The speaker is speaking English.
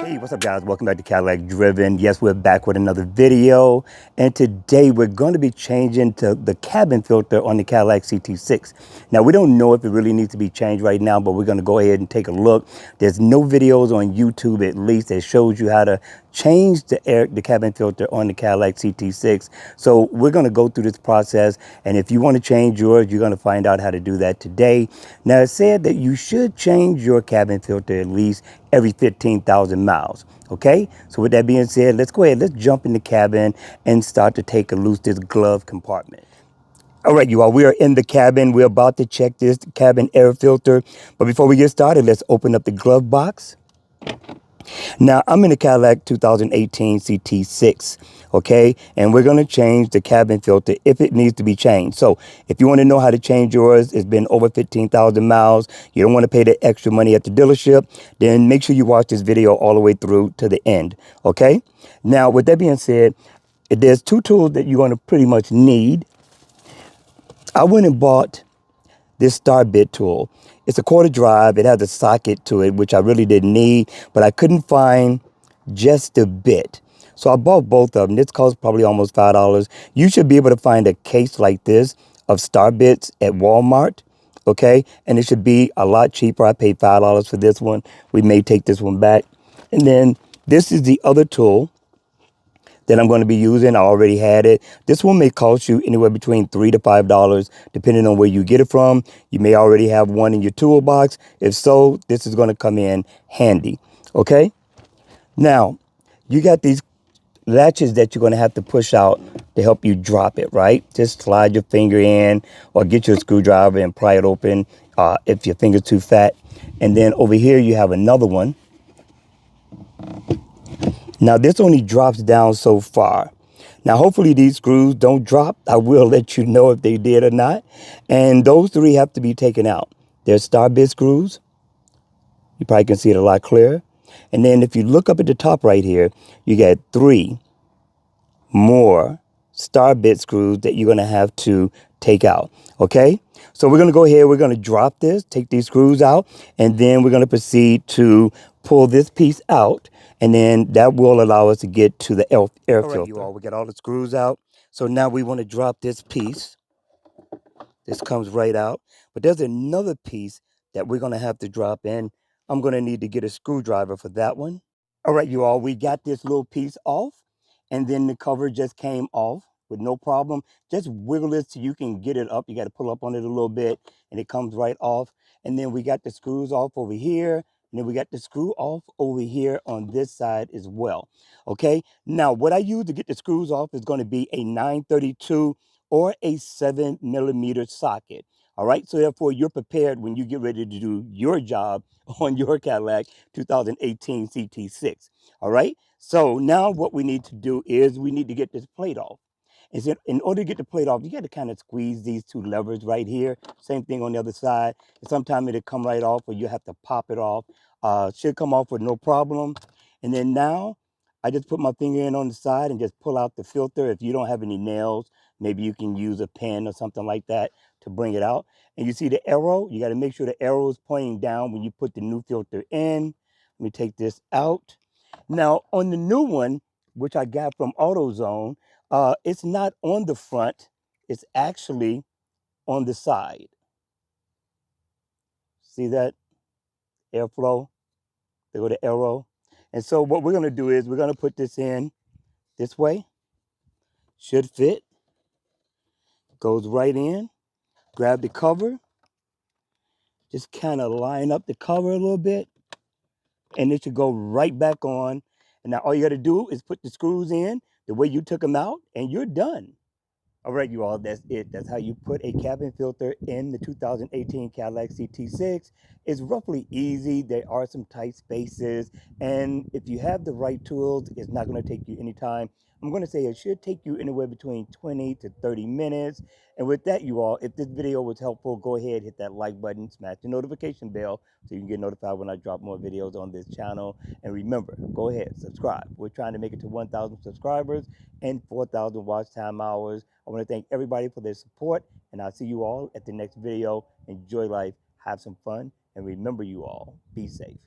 Hey, what's up guys? Welcome back to Cadillac Driven. Yes, we're back with another video. And today we're going to be changing to the cabin filter on the Cadillac CT6. Now, we don't know if it really needs to be changed right now, but we're going to go ahead and take a look. There's no videos on YouTube, at least, that shows you how to change the cabin filter on the Cadillac CT6. So we're going to go through this process. And if you want to change yours, you're going to find out how to do that today. Now, it said that you should change your cabin filter at least every 15,000 miles. Okay, so with that being said, let's go ahead, let's jump in the cabin and start to take a loose this glove compartment. All right, you all, we are in the cabin. We're about to check this cabin air filter. But before we get started, let's open up the glove box. Now, I'm in the Cadillac 2018 CT6, okay? And we're going to change the cabin filter if it needs to be changed. So if you want to know how to change yours, it's been over 15,000 miles, you don't want to pay the extra money at the dealership, then make sure you watch this video all the way through to the end, okay? Now, with that being said, there's two tools that you're going to pretty much need. I went and bought this Star Bit tool. It's a quarter drive. It has a socket to it, which I really didn't need, but I couldn't find just the bit. So I bought both of them. This cost probably almost $5. You should be able to find a case like this of Star Bits at Walmart, okay? And it should be a lot cheaper. I paid $5 for this one. We may take this one back. And then this is the other tool that I'm going to be using. I already had it. This one may cost you anywhere between $3 to $5, depending on where you get it from. You may already have one in your toolbox. If so, this is going to come in handy. Okay. Now, you got these latches that you're going to have to push out to help you drop it, right? Just slide your finger in or get your screwdriver and pry it open if your finger's too fat. And then over here, you have another one. Now, this only drops down so far. Now, hopefully these screws don't drop. I will let you know if they did or not. And those three have to be taken out. There's Star Bit screws. You probably can see it a lot clearer. And then if you look up at the top right here, you got 3 more Star Bit screws that you're going to have to take out. Okay? So we're going to go ahead. We're going to drop this, take these screws out, and then we're going to proceed to pull this piece out. And then that will allow us to get to the air filter. All right, you all, we got all the screws out. So now we want to drop this piece. This comes right out. But there's another piece that we're going to have to drop in. I'm going to need to get a screwdriver for that one. All right, you all, we got this little piece off. And then the cover just came off with no problem. Just wiggle it so you can get it up. You got to pull up on it a little bit and it comes right off. And then we got the screws off over here. And then we got the screw off over here on this side as well. Okay. Now, what I use to get the screws off is going to be a 932 or a 7mm socket. All right. So therefore, you're prepared when you get ready to do your job on your Cadillac 2018 CT6. All right. So now what we need to do is we need to get this plate off. And in order to get the plate off, you got to kind of squeeze these 2 levers right here. Same thing on the other side. And sometimes it'll come right off or you have to pop it off. Should come off with no problem. And then now I just put my finger in on the side and just pull out the filter. If you don't have any nails, maybe you can use a pen or something like that to bring it out. And you see the arrow, you got to make sure the arrow is pointing down when you put the new filter in. Let me take this out. Now, on the new one, which I got from AutoZone, it's not on the front. It's actually on the side. See that? Airflow. There go the arrow. And so what we're going to do is we're going to put this in this way. Should fit. Goes right in. Grab the cover. Just kind of line up the cover a little bit. And it should go right back on. And now all you got to do is put the screws in the way you took them out, and you're done. All right, you all, that's it. That's how you put a cabin filter in the 2018 Cadillac CT6. It's roughly easy. There are some tight spaces. And if you have the right tools, it's not going to take you any time. I'm going to say it should take you anywhere between 20 to 30 minutes. And with that, you all, if this video was helpful, go ahead, hit that like button, smash the notification bell so you can get notified when I drop more videos on this channel. And remember, go ahead, subscribe. We're trying to make it to 1,000 subscribers and 4,000 watch time hours. I want to thank everybody for their support, and I'll see you all at the next video. Enjoy life, have some fun, and remember, you all, be safe.